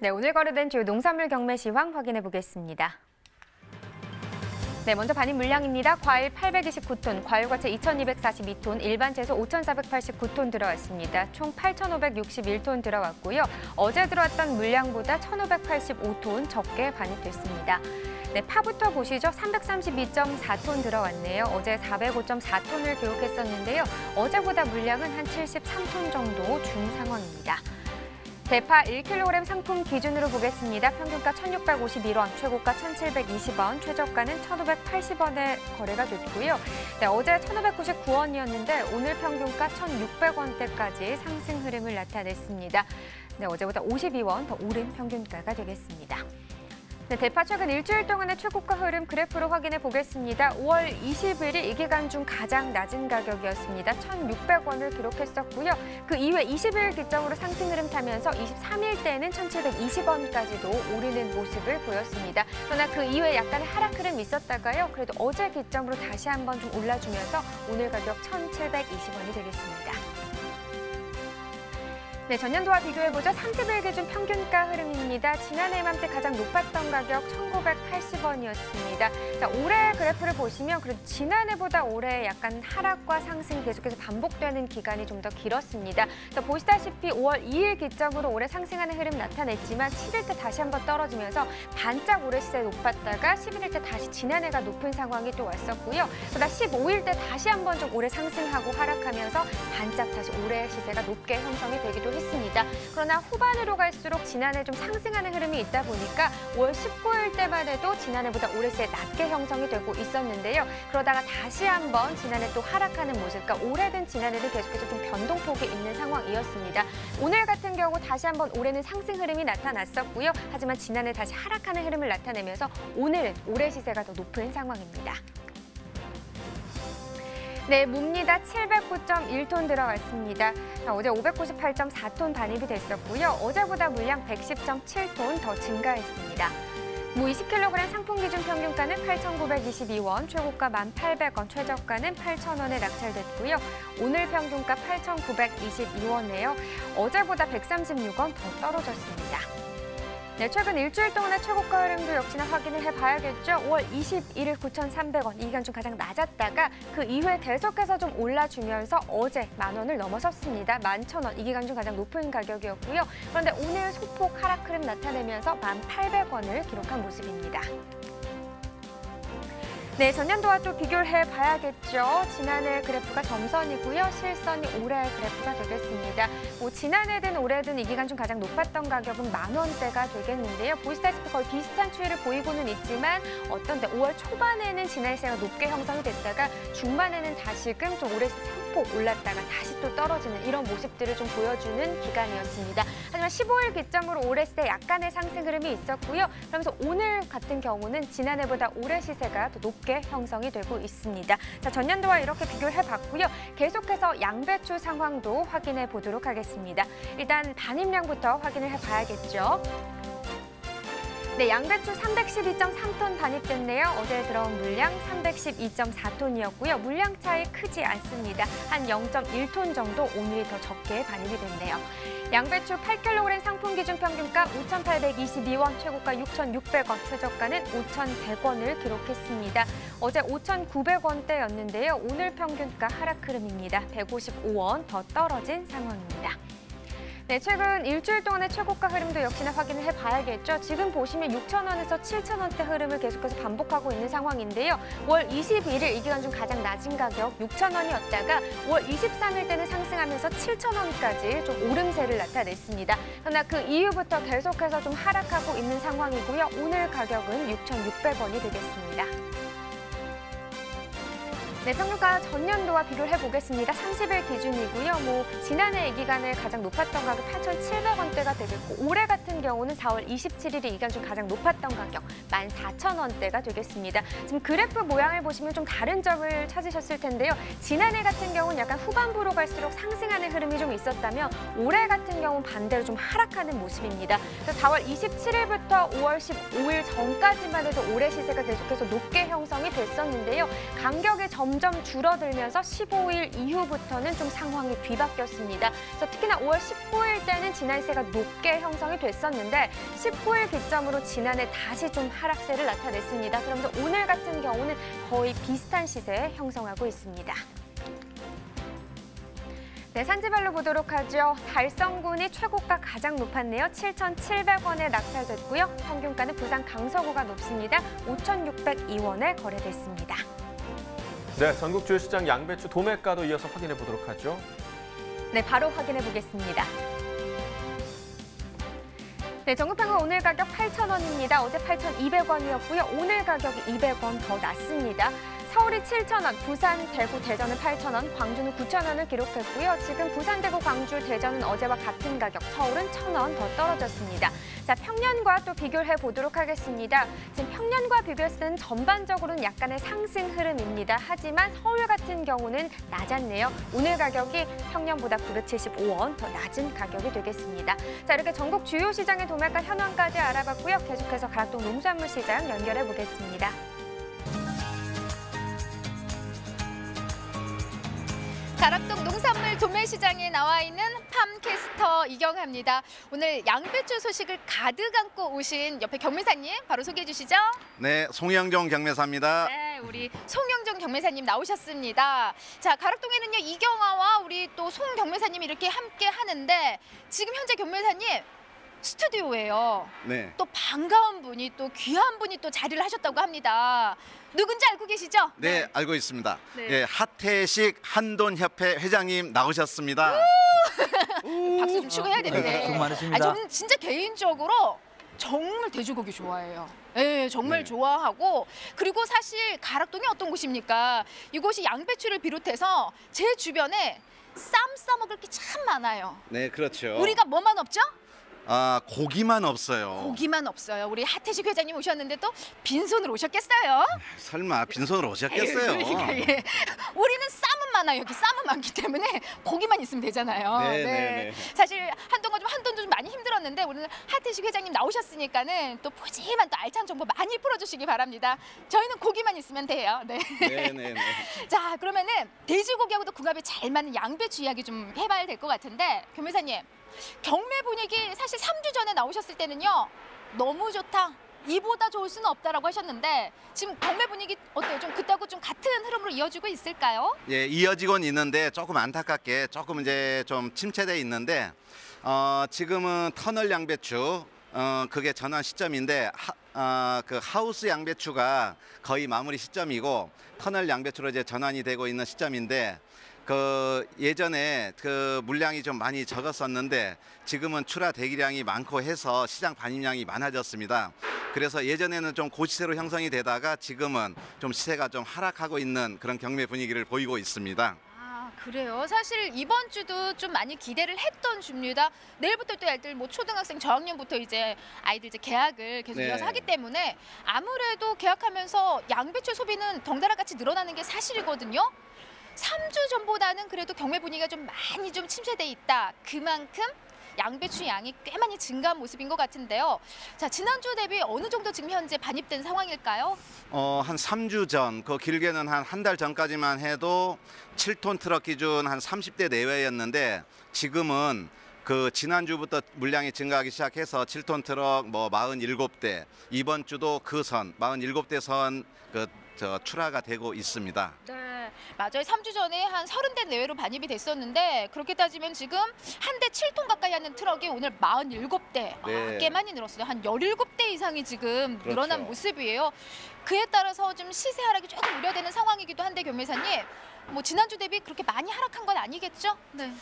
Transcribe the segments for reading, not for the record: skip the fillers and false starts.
네, 오늘 거래된 주요 농산물 경매 시황 확인해 보겠습니다. 네, 먼저 반입 물량입니다. 과일 829톤, 과일과채 2,242톤, 일반 채소 5,489톤 들어왔습니다. 총 8,561톤 들어왔고요. 어제 들어왔던 물량보다 1,585톤 적게 반입됐습니다. 네, 파부터 보시죠. 332.4톤 들어왔네요. 어제 405.4톤을 기록했었는데요. 어제보다 물량은 한 73톤 정도 준 상황입니다. 대파 1kg 상품 기준으로 보겠습니다. 평균가 1,651원, 최고가 1,720원, 최저가는 1,580원에 거래가 됐고요. 네, 어제 1,599원이었는데 오늘 평균가 1,600원대까지 상승 흐름을 나타냈습니다. 네, 어제보다 52원 더 오른 평균가가 되겠습니다. 네, 대파 최근 일주일 동안의 최고가 흐름 그래프로 확인해 보겠습니다. 5월 20일이 이 기간 중 가장 낮은 가격이었습니다. 1,600원을 기록했었고요. 그 이후에 20일 기점으로 상승 흐름 타면서 23일 때는 1,720원까지도 오르는 모습을 보였습니다. 그러나 그 이후에 약간의 하락 흐름이 있었다가요. 그래도 어제 기점으로 다시 한번 좀 올라주면서 오늘 가격 1,720원이 되겠습니다. 네, 전년도와 비교해보죠. 30일 기준 평균가 흐름입니다. 지난해 이맘때 가장 높았던 가격 1,980원이었습니다. 자, 올해 그래프를 보시면 그래도 지난해보다 올해 약간 하락과 상승이 계속해서 반복되는 기간이 좀 더 길었습니다. 그래서 보시다시피 5월 2일 기점으로 올해 상승하는 흐름 나타냈지만 7일 때 다시 한번 떨어지면서 반짝 올해 시세 높았다가 11일 때 다시 지난해가 높은 상황이 또 왔었고요. 그러다 15일 때 다시 한번 좀 올해 상승하고 하락하면서 반짝 다시 올해 시세가 높게 형성이 되기도 했습니다. 그러나 후반으로 갈수록 지난해 좀 상승하는 흐름이 있다 보니까 5월 19일 때만 해도 지난해보다 올해 시세 낮게 형성이 되고 있었는데요. 그러다가 다시 한번 지난해 또 하락하는 모습, 그러니까 올해든 지난해든 계속해서 좀 변동폭이 있는 상황이었습니다. 오늘 같은 경우 다시 한번 올해는 상승 흐름이 나타났었고요. 하지만 지난해 다시 하락하는 흐름을 나타내면서 오늘은 올해 시세가 더 높은 상황입니다. 네, 묵니다 709.1톤 들어왔습니다. 어제 598.4톤 반입이 됐었고요. 어제보다 물량 110.7톤 더 증가했습니다. 무 20kg 상품 기준 평균가는 8,922원, 최고가 1,800원, 최저가는 8,000원에 낙찰됐고요. 오늘 평균가 8,922원이에요. 어제보다 136원 더 떨어졌습니다. 네, 최근 일주일 동안의 최고가 흐름도 역시나 확인을 해봐야겠죠. 5월 21일 9,300원, 이 기간 중 가장 낮았다가 그 이후에 계속해서 좀 올라주면서 어제 10,000원을 넘어섰습니다. 11,000원, 이 기간 중 가장 높은 가격이었고요. 그런데 오늘 소폭 하락 흐름 나타내면서 1,800원을 기록한 모습입니다. 네, 전년도와 또 비교를 해봐야겠죠. 지난해 그래프가 점선이고요. 실선이 올해 그래프가 되겠습니다. 지난해든 올해든 이 기간 중 가장 높았던 가격은 10,000원대가 되겠는데요. 보시다시피 거의 비슷한 추이를 보이고는 있지만 어떤 때 5월 초반에는 지난해 시세가 높게 형성이 됐다가 중반에는 다시금 좀 올해 소폭 올랐다가 다시 또 떨어지는 이런 모습들을 좀 보여주는 기간이었습니다. 하지만 15일 기점으로 올해 시세 약간의 상승 흐름이 있었고요. 그러면서 오늘 같은 경우는 지난해보다 올해 시세가 더 높게 형성이 되고 있습니다. 자, 전년도와 이렇게 비교를 해봤고요. 계속해서 양배추 상황도 확인해 보도록 하겠습니다. 일단 반입량부터 확인을 해봐야겠죠. 네, 양배추 312.3톤 반입됐네요. 어제 들어온 물량 312.4톤이었고요. 물량 차이 크지 않습니다. 한 0.1톤 정도 오늘이 더 적게 반입이 됐네요. 양배추 8kg 상품 기준 평균가 5,822원, 최고가 6,600원, 최저가는 5,100원을 기록했습니다. 어제 5,900원대였는데요. 오늘 평균가 하락 흐름입니다. 155원 더 떨어진 상황입니다. 네, 최근 일주일 동안의 최고가 흐름도 역시나 확인을 해봐야겠죠. 지금 보시면 6,000원에서 7,000원대 흐름을 계속해서 반복하고 있는 상황인데요. 5월 21일 이 기간 중 가장 낮은 가격 6,000원이었다가 5월 23일 때는 상승하면서 7,000원까지 좀 오름세를 나타냈습니다. 그러나 그 이후부터 계속해서 좀 하락하고 있는 상황이고요. 오늘 가격은 6,600원이 되겠습니다. 네, 평균가 전년도와 비교를 해보겠습니다. 30일 기준이고요. 지난해 이 기간에 가장 높았던 가격 8,700원대가 되겠고 올해 같은 경우는 4월 27일이 이 기간 중 가장 높았던 가격 14,000원대가 되겠습니다. 지금 그래프 모양을 보시면 좀 다른 점을 찾으셨을 텐데요. 지난해 같은 경우는 약간 후반부로 갈수록 상승하는 흐름이 좀 있었다면 올해 같은 경우는 반대로 좀 하락하는 모습입니다. 그래서 4월 27일부터 5월 15일 전까지만 해도 올해 시세가 계속해서 높게 형성이 됐었는데요. 간격의 점 점점 줄어들면서 15일 이후부터는 좀 상황이 뒤바뀌었습니다. 그래서 특히나 5월 19일 때는 지난세가 높게 형성이 됐었는데 19일 기점으로 지난해 다시 좀 하락세를 나타냈습니다. 그러면서 오늘 같은 경우는 거의 비슷한 시세에 형성하고 있습니다. 네, 산지별로 보도록 하죠. 달성군이 최고가 가장 높았네요. 7,700원에 낙찰됐고요. 평균가는 부산 강서구가 높습니다. 5,602원에 거래됐습니다. 네, 전국 주요 시장 양배추 도매가도 이어서 확인해 보도록 하죠. 네, 바로 확인해 보겠습니다. 네, 전국평균 오늘 가격 8,000원입니다. 어제 8,200원이었고요. 오늘 가격이 200원 더 낮습니다. 서울이 7,000원, 부산, 대구, 대전은 8,000원, 광주는 9,000원을 기록했고요. 지금 부산, 대구, 광주, 대전은 어제와 같은 가격, 서울은 1,000원 더 떨어졌습니다. 자, 평년과 또 비교를 해보도록 하겠습니다. 지금 평년과 비교했을 때는 전반적으로는 약간의 상승 흐름입니다. 하지만 서울 같은 경우는 낮았네요. 오늘 가격이 평년보다 975원 더 낮은 가격이 되겠습니다. 자, 이렇게 전국 주요 시장의 도매가 현황까지 알아봤고요. 계속해서 가락동 농수산물 시장 연결해 보겠습니다. 가락동 농산물 도매시장에 나와 있는 팜캐스터 이경아입니다. 오늘 양배추 소식을 가득 안고 오신 옆에 경매사님 바로 소개해 주시죠. 네, 송영종 경매사입니다. 네, 우리 송영종 경매사님 나오셨습니다. 자, 가락동에는요 이경아와 우리 또 송 경매사님이 이렇게 함께 하는데 지금 현재 경매사님 스튜디오예요. 네. 또 반가운 분이 또 귀한 분이 또 자리를 하셨다고 합니다. 누군지 알고 계시죠? 네, 알고 있습니다. 네. 네, 하태식 한돈협회 회장님 나오셨습니다. 박수 좀 치고 해야 되는데. 수고 많으십니다. 저는 진짜 개인적으로 정말 돼지고기 좋아해요. 네, 정말 네. 좋아하고 그리고 사실 가락동이 어떤 곳입니까? 이곳이 양배추를 비롯해서 제 주변에 쌈 싸먹을 게 참 많아요. 네, 그렇죠. 우리가 뭐만 없죠? 아, 고기만 없어요. 고기만 없어요. 우리 하태식 회장님 오셨는데 또 빈손으로 오셨겠어요? 설마 빈손으로 오셨겠어요? 그러니까, 예. 우리는 쌈은 많아요. 여기 쌈은 많기 때문에 고기만 있으면 되잖아요. 네. 사실 한동안 좀 한돈도 좀 많이 힘들었는데 오늘 하태식 회장님 나오셨으니까는 또 푸짐한 또 알찬 정보 많이 풀어주시기 바랍니다. 저희는 고기만 있으면 돼요. 네. 네. 자, 그러면은 돼지고기하고도 궁합이 잘 맞는 양배추 이야기 좀 해봐야 될 것 같은데 교매사님. 경매 분위기 사실 3주 전에 나오셨을 때는요. 너무 좋다. 이보다 좋을 수는 없다라고 하셨는데 지금 경매 분위기 어때요? 좀 그때하고 좀 같은 흐름으로 이어지고 있을까요? 예, 이어지곤 있는데 조금 안타깝게 조금 이제 좀 침체돼 있는데 지금은 터널 양배추 그게 전환 시점인데 그 하우스 양배추가 거의 마무리 시점이고 터널 양배추로 이제 전환이 되고 있는 시점인데 그 예전에 그 물량이 좀 많이 적었었는데 지금은 출하 대기량이 많고 해서 시장 반입량이 많아졌습니다. 그래서 예전에는 좀 고시세로 형성이 되다가 지금은 좀 시세가 좀 하락하고 있는 그런 경매 분위기를 보이고 있습니다. 아, 그래요. 사실 이번 주도 좀 많이 기대를 했던 주입니다. 내일부터 또 애들 뭐 초등학생 저학년부터 이제 아이들 이제 개학을 계속 네. 이어서 하기 때문에 아무래도 개학하면서 양배추 소비는 덩달아 같이 늘어나는 게 사실이거든요. 3주 전보다는 그래도 경매 분위기가 좀 많이 좀 침체돼 있다. 그만큼 양배추 양이 꽤 많이 증가한 모습인 것 같은데요. 자, 지난주 대비 어느 정도 지금 현재 반입된 상황일까요? 한 3주 전, 그 길게는 한 달 전까지만 해도 7톤 트럭 기준 한 30대 내외였는데 지금은 그 지난주부터 물량이 증가하기 시작해서 7톤 트럭 뭐 47대, 이번 주도 그 선 47대 선 출하가 되고 있습니다. 네, 맞아요. 3주 전에 한 30대 내외로 반입이 됐었는데 그렇게 따지면 지금 한 대 7톤 가까이 하는 트럭이 오늘 47대. 네. 꽤 많이 늘었어요. 한 17대 이상이 지금 그렇죠. 늘어난 모습이에요. 그에 따라서 좀 시세 하락이 조금 우려되는 상황이기도 한데 교매사님. 뭐 지난주 대비 그렇게 많이 하락한 건 아니겠죠? 네.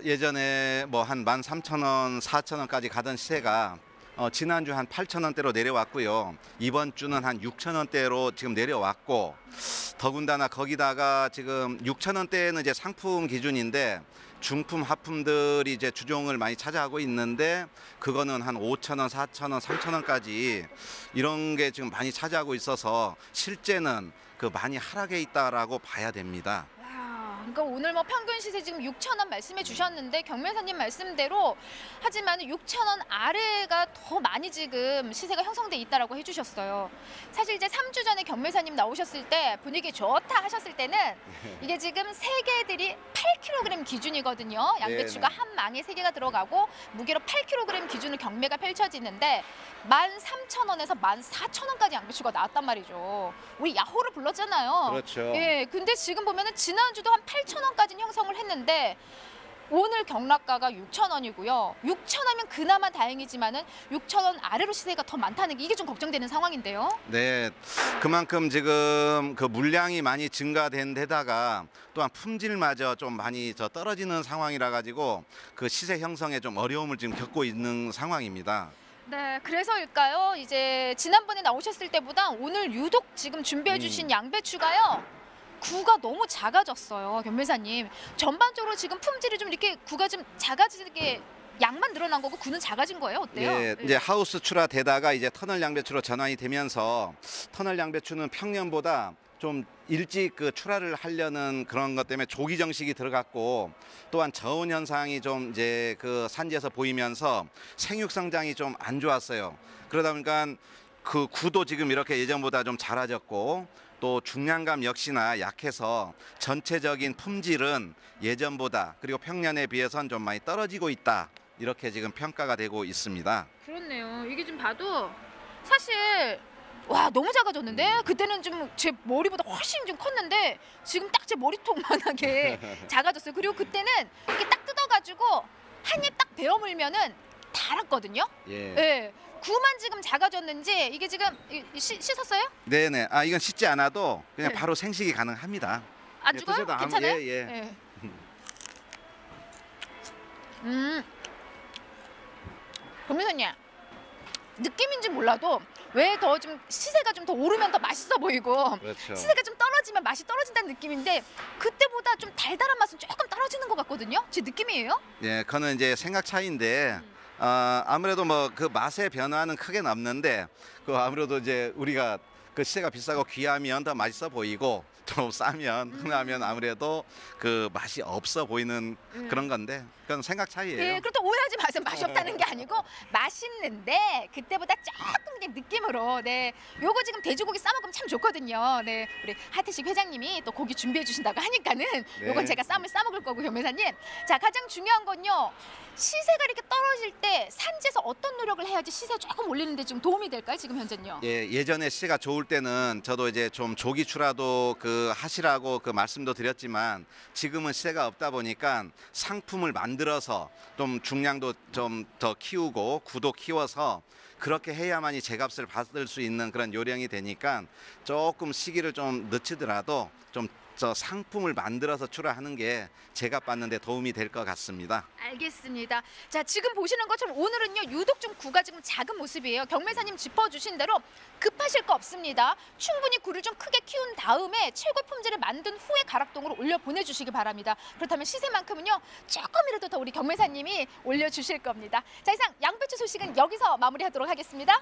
예전에 뭐 한 13,000원, 4,000원까지 가던 시세가 지난주 한 8,000원대로 내려왔고요. 이번 주는 한 6,000원대로 지금 내려왔고 더군다나 거기다가 지금 6,000원대는 이제 상품 기준인데 중품, 하품들이 이제 주종을 많이 차지하고 있는데 그거는 한 5,000원, 4,000원, 3,000원까지 이런 게 지금 많이 차지하고 있어서 실제는 그 많이 하락해 있다라고 봐야 됩니다. 그러니까 오늘 뭐 평균 시세 지금 6,000원 말씀해 주셨는데 경매사님 말씀대로 하지만 6,000원 아래가 더 많이 지금 시세가 형성돼 있다라고 해주셨어요. 사실 이제 3주 전에 경매사님 나오셨을 때 분위기 좋다 하셨을 때는 이게 지금 세 개들이 8kg 기준이거든요. 양배추가 네네. 한 망에 세 개가 들어가고 무게로 8kg 기준으로 경매가 펼쳐지는데 13,000원에서 14,000원까지 양배추가 나왔단 말이죠. 우리 야호를 불렀잖아요. 그렇죠. 예, 근데 지금 보면은 지난주도 한 8,000원까지는 형성을 했는데 오늘 경락가가 6,000원이고요. 6,000원이면 그나마 다행이지만은 6,000원 아래로 시세가 더 많다는 게 이게 좀 걱정되는 상황인데요. 네, 그만큼 지금 그 물량이 많이 증가된 데다가 또한 품질마저 좀 많이 떨어지는 상황이라 가지고 그 시세 형성에 좀 어려움을 지금 겪고 있는 상황입니다. 네, 그래서일까요? 이제 지난번에 나오셨을 때보다 오늘 유독 지금 준비해 주신 양배추가요. 구가 너무 작아졌어요, 경매사님. 전반적으로 지금 품질이 좀 이렇게 구가 좀 작아지게 양만 늘어난 거고 구는 작아진 거예요. 어때요? 예, 이제 하우스 출하되다가 이제 터널 양배추로 전환이 되면서 터널 양배추는 평년보다 좀 일찍 그 출하를 하려는 그런 것 때문에 조기 정식이 들어갔고 또한 저온 현상이 좀 이제 그 산지에서 보이면서 생육 성장이 좀 안 좋았어요. 그러다 보니까 그 구도 지금 이렇게 예전보다 좀 작아졌고 또 중량감 역시나 약해서 전체적인 품질은 예전보다 그리고 평년에 비해서는 좀 많이 떨어지고 있다. 이렇게 지금 평가가 되고 있습니다. 그렇네요. 이게 좀 봐도 사실 와 너무 작아졌는데 그때는 좀 제 머리보다 훨씬 좀 컸는데 지금 딱 제 머리통만하게 작아졌어요. 그리고 그때는 이렇게 딱 뜯어가지고 한 입 딱 베어 물면은 달았거든요. 예. 예. 구만 지금 작아졌는지 이게 지금 씻었어요? 네네. 아 이건 씻지 않아도 그냥 네. 바로 생식이 가능합니다. 안 예, 죽어요? 드셔도 괜찮아요? 예, 예. 변호사님 느낌인지 몰라도 왜 더 좀 시세가 좀 더 오르면 더 맛있어 보이고 그렇죠. 시세가 좀 떨어지면 맛이 떨어진다는 느낌인데 그때보다 좀 달달한 맛은 조금 떨어지는 것 같거든요. 제 느낌이에요. 예, 그거는 이제 생각 차이인데 아무래도 뭐 그 맛의 변화는 크게는 없는데 그 아무래도 이제 우리가 그 시세가 비싸고 귀하면 더 맛있어 보이고 좀 싸면 흔하면 아무래도 그 맛이 없어 보이는 그런 건데 그건 생각 차이예요. 예, 그렇다고 오해하지 마세요. 맛이 없다는 게 아니고 맛있는데 그때보다 조금 그냥 느낌으로 네, 요거 지금 돼지고기 싸 먹으면 참 좋거든요. 네, 우리 하트식 회장님이 또 고기 준비해 주신다고 하니까는 요건 제가 쌈을 싸 먹을 거고 변호사님. 자, 가장 중요한 건요. 시세가 이렇게 떨어질 때 산지에서 어떤 노력을 해야지 시세 조금 올리는 데 좀 도움이 될까요? 지금 현재는요. 예, 예전에 시세가 좋을 때는 저도 이제 좀 조기 출하도 그 하시라고 그 말씀도 드렸지만 지금은 시세가 없다 보니까 상품을 만들어서 좀 중량도 좀 더 키우고 구도 키워서 그렇게 해야만이 제값을 받을 수 있는 그런 요령이 되니까 조금 시기를 좀 늦추더라도 좀 저 상품을 만들어서 출하하는 게 제값 받는 데 도움이 될 것 같습니다. 알겠습니다. 자, 지금 보시는 것처럼 오늘은요 유독 좀 구가 지금 작은 모습이에요. 경매사님 짚어주신 대로 급하실 거 없습니다. 충분히 구를 좀 크게 키운 다음에 최고 품질을 만든 후에 가락동으로 올려 보내주시기 바랍니다. 그렇다면 시세만큼은요 조금이라도 더 우리 경매사님이 올려주실 겁니다. 자, 이상 양배추 소식은 여기서 마무리하도록 하겠습니다.